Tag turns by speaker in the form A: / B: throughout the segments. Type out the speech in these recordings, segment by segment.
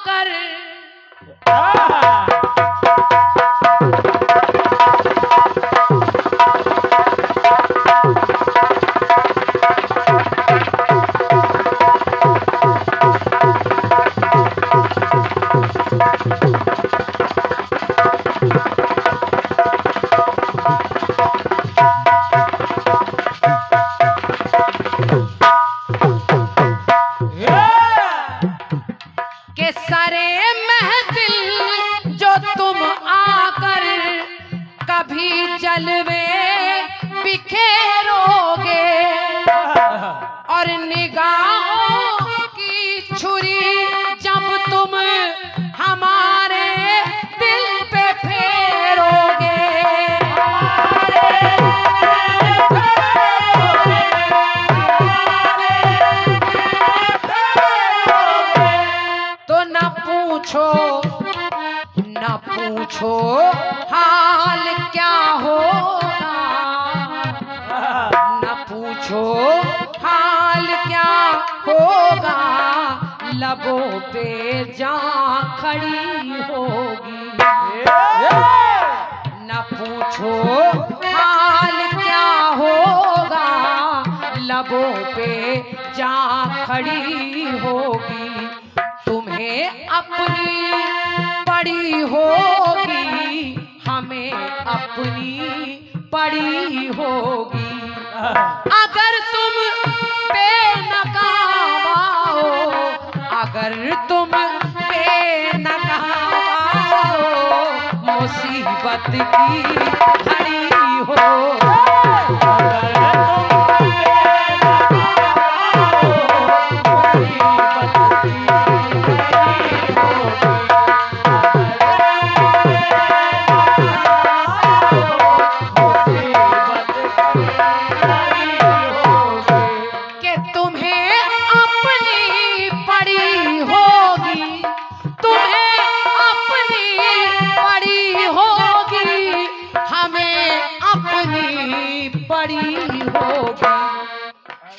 A: आकर के सारे महफिल जो तुम आकर कभी जलवे बिखेरोगे और निगाहों की छुरी जब तुम हमारे दिल पे फेरोगे तो न पूछो हाल क्या होगा, न पूछो हाल क्या होगा, लबों पे जान खड़ी होगी। न पूछो हाल क्या होगा, लबों पे जान खड़ी होगी। तुम्हें अपनी पड़ी होगी, हमें अपनी पड़ी होगी। अगर तुम बेनकाब हो, अगर तुम बेनकाब हो, मुसीबत की घड़ी हो।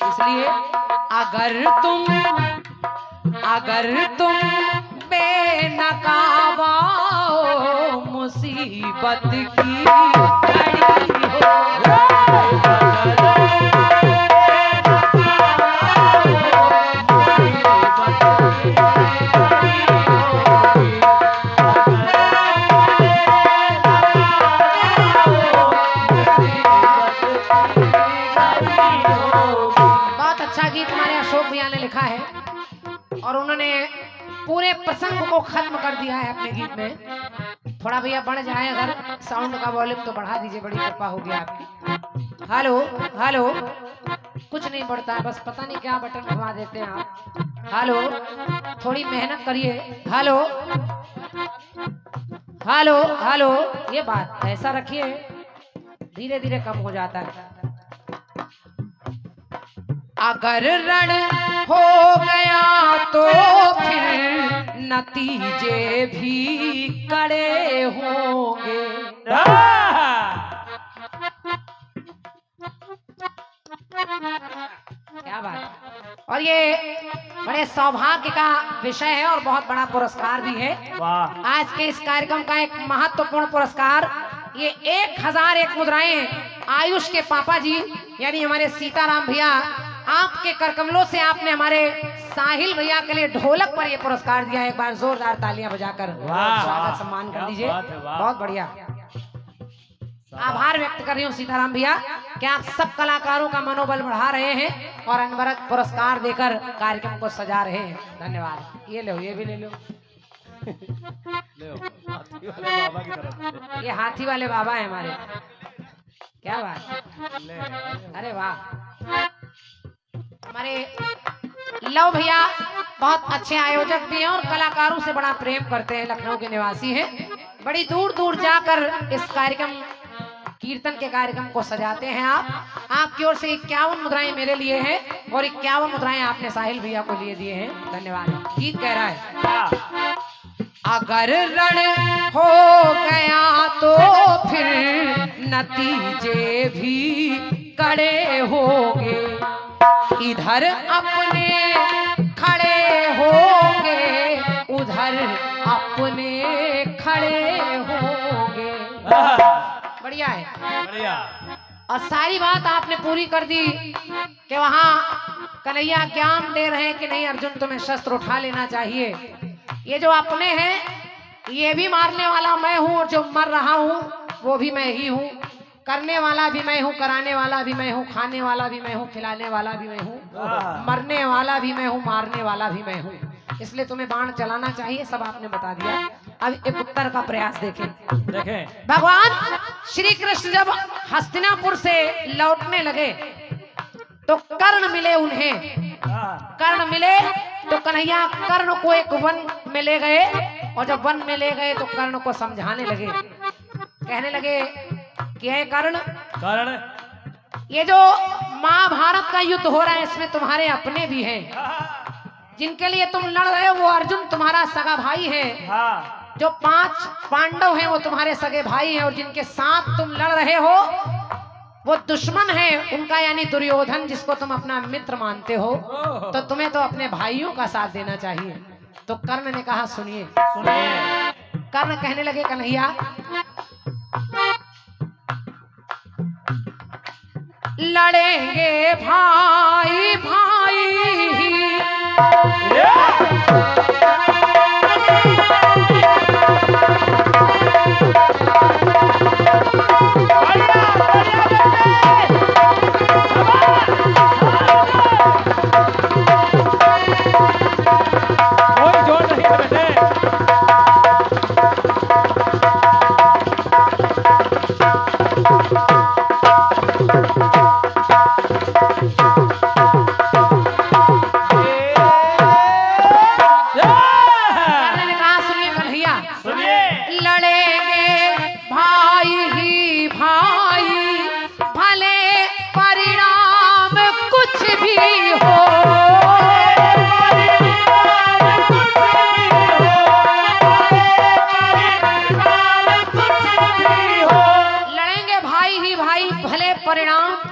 A: इसलिए अगर तुम बेनकाब हो, मुसीबत की घड़ी हो। लिखा है और उन्होंने पूरे प्रसंग को खत्म कर दिया है अपने गीत में। थोड़ा भैया बढ़ जाए अगर साउंड का वॉल्यूम तो बढ़ा दीजिए, बड़ी कृपा होगी आपकी। हेलो हेलो, कुछ नहीं बढ़ता है, बस पता नहीं क्या बटन घुमा देते हैं आप। हेलो, थोड़ी मेहनत करिए। हेलो हेलो हेलो, ये बात ऐसा रखिए, धीरे धीरे कम हो जाता है। अगर रण हो गया तो फिर नतीजे भी कड़े होंगे। क्या बात। और ये बड़े सौभाग्य का विषय है और बहुत बड़ा पुरस्कार भी है। आज के इस कार्यक्रम का एक महत्वपूर्ण पुरस्कार, ये 1001 मुद्राएं आयुष के पापा जी यानी हमारे सीताराम भैया, आपके करकमलों से आपने हमारे साहिल भैया के लिए ढोलक पर ये पुरस्कार दिया है। एक बार जोरदार तालियां बजाकर स्वागत सम्मान कर दीजिए। बहुत बढ़िया, आभार व्यक्त कर रही हूँ सीताराम भैया कि आप सब कलाकारों का मनोबल बढ़ा रहे हैं और अनवरत पुरस्कार देकर कार्यक्रम को सजा रहे हैं। धन्यवाद। ये लो, ये भी ले लो। हाथी वाले बाबा की तरफ से। ये हाथी वाले बाबा है हमारे। क्या बात, अरे वाह। हमारे लव भैया बहुत अच्छे आयोजक भी हैं और कलाकारों से बड़ा प्रेम करते हैं, लखनऊ के निवासी हैं। बड़ी दूर दूर जाकर इस कार्यक्रम, कीर्तन के कार्यक्रम को सजाते हैं। आपकी ओर से 51 मुद्राएं मेरे लिए हैं और 51 मुद्राएं आपने साहिल भैया को लिए दिए हैं। धन्यवाद। गीत कह रहा है, अगर रण हो गया तो फिर नतीजे भी कड़े होंगे। इधर अपने खड़े होंगे, उधर उधर अपने खड़े होंगे। बढ़िया है,
B: बढ़िया।
A: और सारी बात आपने पूरी कर दी कि वहाँ कन्हैया ज्ञान दे रहे हैं कि नहीं अर्जुन तुम्हें शस्त्र उठा लेना चाहिए। ये जो अपने हैं ये भी मारने वाला मैं हूँ, और जो मर रहा हूँ वो भी मैं ही हूँ, करने वाला भी मैं हूँ, कराने वाला भी मैं हूँ, खाने वाला भी मैं हूँ, खिलाने वाला भी मैं हूँ, मरने वाला भी मैं हूँ, मारने वाला भी मैं हूँ। इसलिए तुम्हें बाण चलाना चाहिए, सब आपने बता दिया। अब एक उत्तर का प्रयास देखें। भगवान श्री कृष्ण जब हस्तिनापुर से लौटने लगे तो कर्ण मिले उन्हें। कर्ण मिले तो कन्हैया कर्ण को एक वन में ले गए, और जब वन में ले गए तो कर्ण को समझाने लगे, कहने लगे कि हे कर्ण, ये जो महाभारत का युद्ध हो रहा है इसमें तुम्हारे अपने भी हैं, जिनके लिए तुम लड़ रहे हो वो अर्जुन तुम्हारा सगा भाई है, जो 5 पांडव हैं वो तुम्हारे सगे भाई हैं, और जिनके साथ तुम लड़ रहे हो वो दुश्मन है उनका, यानी दुर्योधन, जिसको तुम अपना मित्र मानते हो, तो तुम्हें तो अपने भाइयों का साथ देना चाहिए। तो कर्ण ने कहा सुनिए। कर्ण कहने लगे कन्हैया, लड़ेंगे भाई भाई,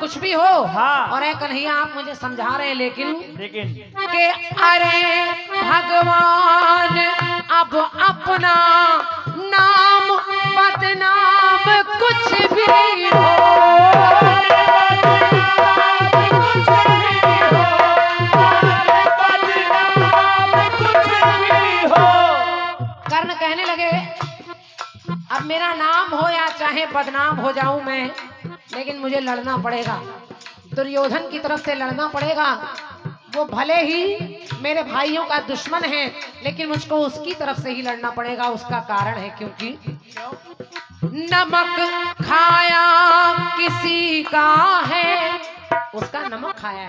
A: कुछ भी हो। और कन्हैया आप मुझे समझा रहे हैं, लेकिन कि अरे भगवान अब अपना नाम बदनाम कुछ भी हो, कर्ण कहने लगे अब मेरा नाम हो या चाहे बदनाम हो जाऊं मैं, लेकिन मुझे लड़ना पड़ेगा, दुर्योधन की तरफ से लड़ना पड़ेगा। वो भले ही मेरे भाइयों का दुश्मन है, लेकिन मुझको उसकी तरफ से ही लड़ना पड़ेगा। उसका कारण है क्योंकि नमक खाया किसी का है, उसका नमक खाया है,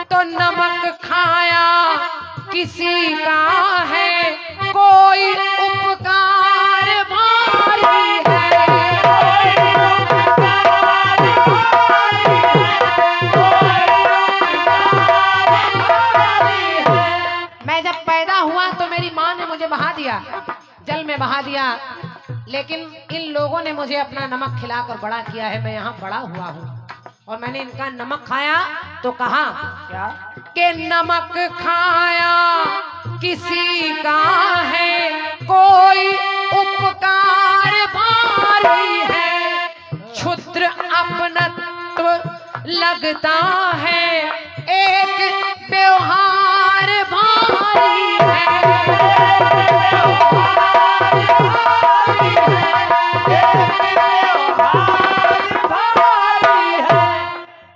A: तो नमक खाया किसी का है, कोई उपकार भारी है, बहा दिया, जल में बहा दिया, लेकिन इन लोगों ने मुझे अपना नमक खिलाकर बड़ा किया है, मैं यहाँ बड़ा हुआ हूँ, और मैंने इनका नमक खाया तो कहा क्या कि नमक खाया किसी का है, कोई उपकार भारी है, क्षुद्र अपनत्व लगता है, एक व्यवहार भारी है,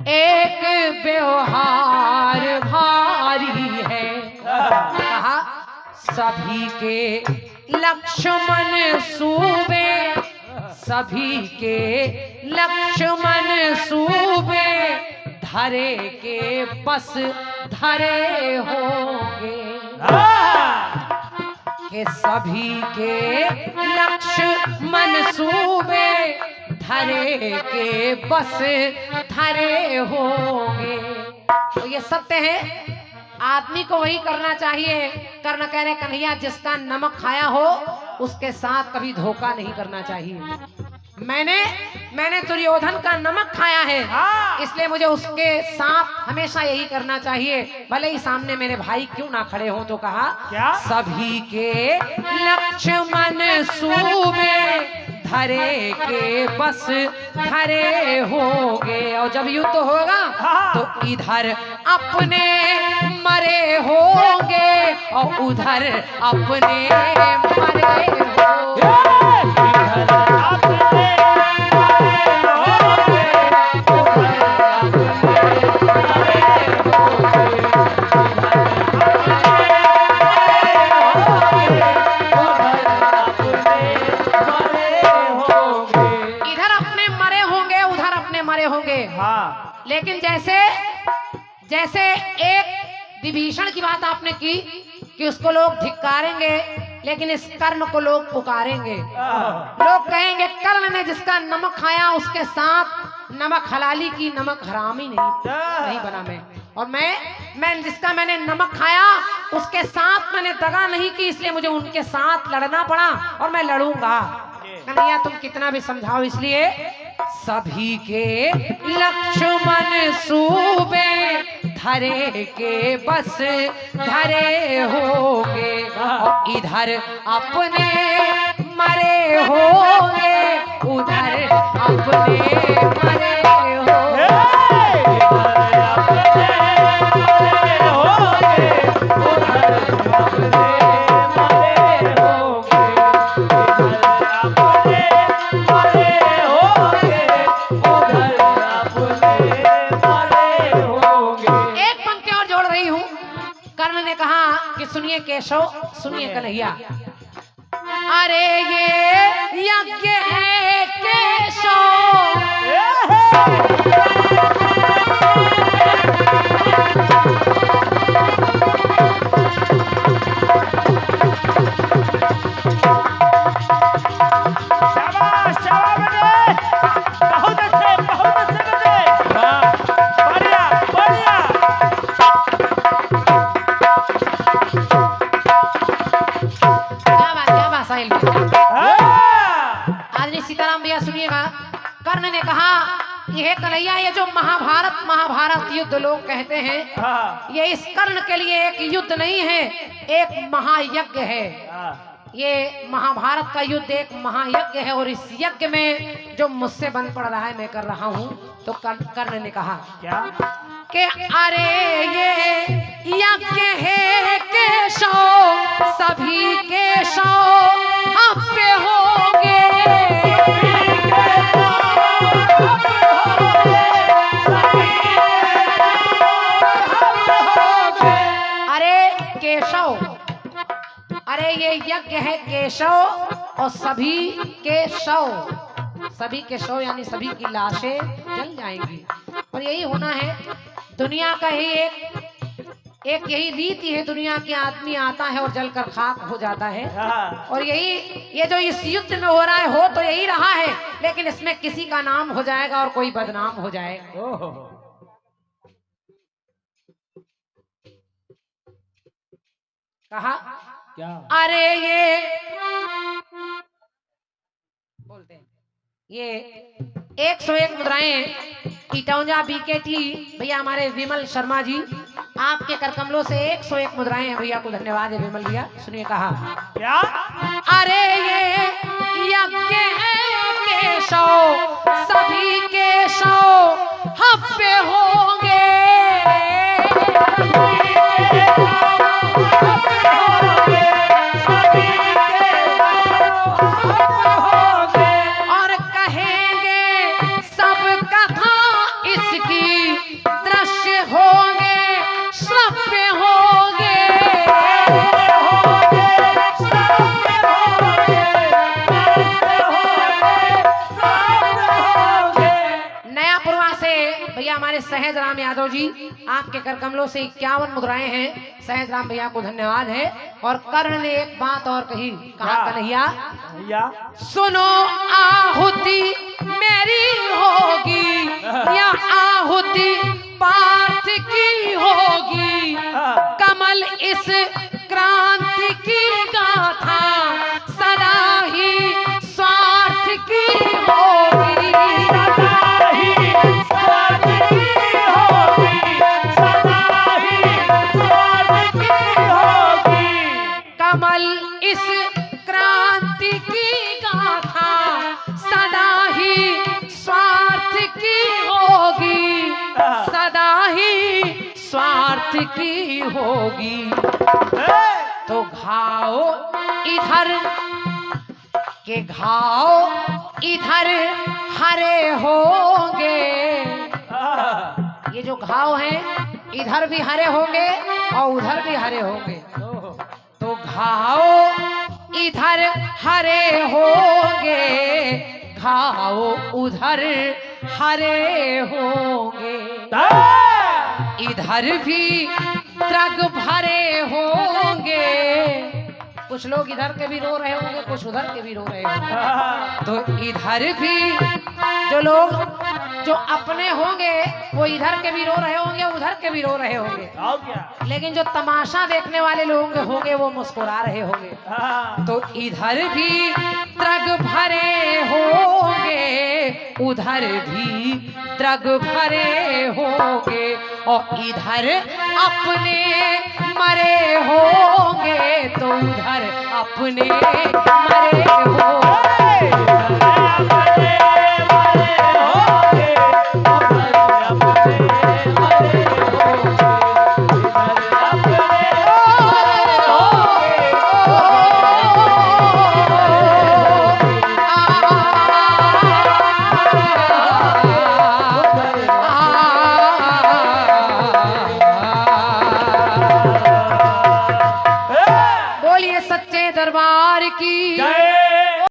A: एक व्यवहार भारी है। कहा सभी के लक्ष्मण सूबे, सभी के लक्ष्मण सूबे, धरे के बस धरे होंगे, के सभी के लक्ष्मण सूबे, धरे के बस धरे होंगे। तो ये सत्य है, आदमी को वही करना चाहिए। कर्ण कह रहे कन्हैया जिसका नमक खाया हो उसके साथ कभी धोखा नहीं करना चाहिए। मैंने दुर्योधन का नमक खाया है, इसलिए मुझे उसके साथ हमेशा यही करना चाहिए, भले ही सामने मेरे भाई क्यों ना खड़े हो। तो कहा
B: क्या?
A: सभी के लक्ष्मण सूबे धरे के बस धरे होगे, और जब युद्ध होगा तो इधर अपने मरे होंगे और उधर अपने मरे होंगे। लेकिन जैसे एक विभीषण की बात आपने की कि उसको लोग धिक्कारेंगे, लेकिन इस कर्ण को लोग पुकारेंगे। लोग कहेंगे कर्ण ने जिसका नमक खाया उसके साथ नमक हलाली की, नमक हरामी नहीं बना मैं। और मैं जिसका मैंने नमक खाया उसके साथ मैंने दगा नहीं की, इसलिए मुझे उनके साथ लड़ना पड़ा और मैं लड़ूंगा। कन्हैया तुम कितना भी समझाओ, इसलिए सभी के लक्ष्मण सूबे धरे के बस धरे होंगे और इधर अपने मरे होंगे उधर अपने मरे होंगे। सुनिए केशव, सुनिए कन्हैया, अरे ये यज्ञ है केशव, सीताराम भैया सुनिएगा। कर्ण ने कहा कि हे कन्हैया, ये जो महाभारत युद्ध लोग कहते हैं, ये इस कर्ण के लिए एक युद्ध नहीं है, एक महायज्ञ है। ये महाभारत का युद्ध एक महायज्ञ है और इस यज्ञ में जो मुझसे बन पड़ रहा है मैं कर रहा हूँ। तो कर्ण ने कहा क्या कि अरे ये यज्ञ है केशव, सभी केशव हम पे होंगे, अरे केशव, अरे ये यज्ञ है केशव और सभी के शव यानी सभी की लाशें जल जाएंगी। और यही होना है, दुनिया का ही एक यही रीति है, दुनिया के आदमी आता है और जलकर खाक हो जाता है। और ये जो इस युद्ध में हो रहा है, हो तो यही रहा है, लेकिन इसमें किसी का नाम हो जाएगा और कोई बदनाम हो जाएगा। कहा क्या? अरे ये बोलते हैं ये 101 मुद्राएं ईटौंजा बीकेटी भैया हमारे विमल शर्मा जी, आपके करकमलों से 101 मुद्राएं हैं भैया को धन्यवाद है विमल भैया। सुनिए कहा क्या? अरे ये यज्ञ है केशव, सभी केशव हम पे होंगे, और कहेंगे सब कथा इसकी दृश्य होंगे, श्रव्य होंगे, नयापुरवा से भैया हमारे सहज राम यादव जी, आपके करकमलों से 51 मुद्राएं हैं। सहज राम भैया को धन्यवाद है। और कर्ण ने एक बात और कही, कहा कन्हैया सुनो, आहुति मेरी होगी या आहुति पार्थ की होगी, कमल इस क्रांति की गाथा सदा ही स्वार्थ की होगी। इस क्रांति की गाथा सदा ही स्वार्थ की होगी, सदा ही स्वार्थ की होगी। तो घाव इधर के घाव इधर हरे होंगे, ये जो घाव हैं इधर भी हरे होंगे और उधर भी हरे होंगे। तो घाव इधर हरे होंगे, घाव उधर हरे होंगे। इधर भी त्रग भरे होंगे, कुछ लोग इधर के भी रो रहे होंगे, कुछ उधर के भी रो रहे होंगे। तो इधर भी जो लोग जो अपने होंगे वो इधर के भी रो रहे होंगे, उधर के भी रो रहे होंगे, लेकिन जो तमाशा देखने वाले लोग होंगे वो मुस्कुरा रहे होंगे। तो इधर भी त्रग भरे होंगे, उधर भी त्रग भरे होंगे, और इधर अपने मरे होंगे तो उधर अपने मरे होंगे। बोलिए सच्चे दरबार की जय।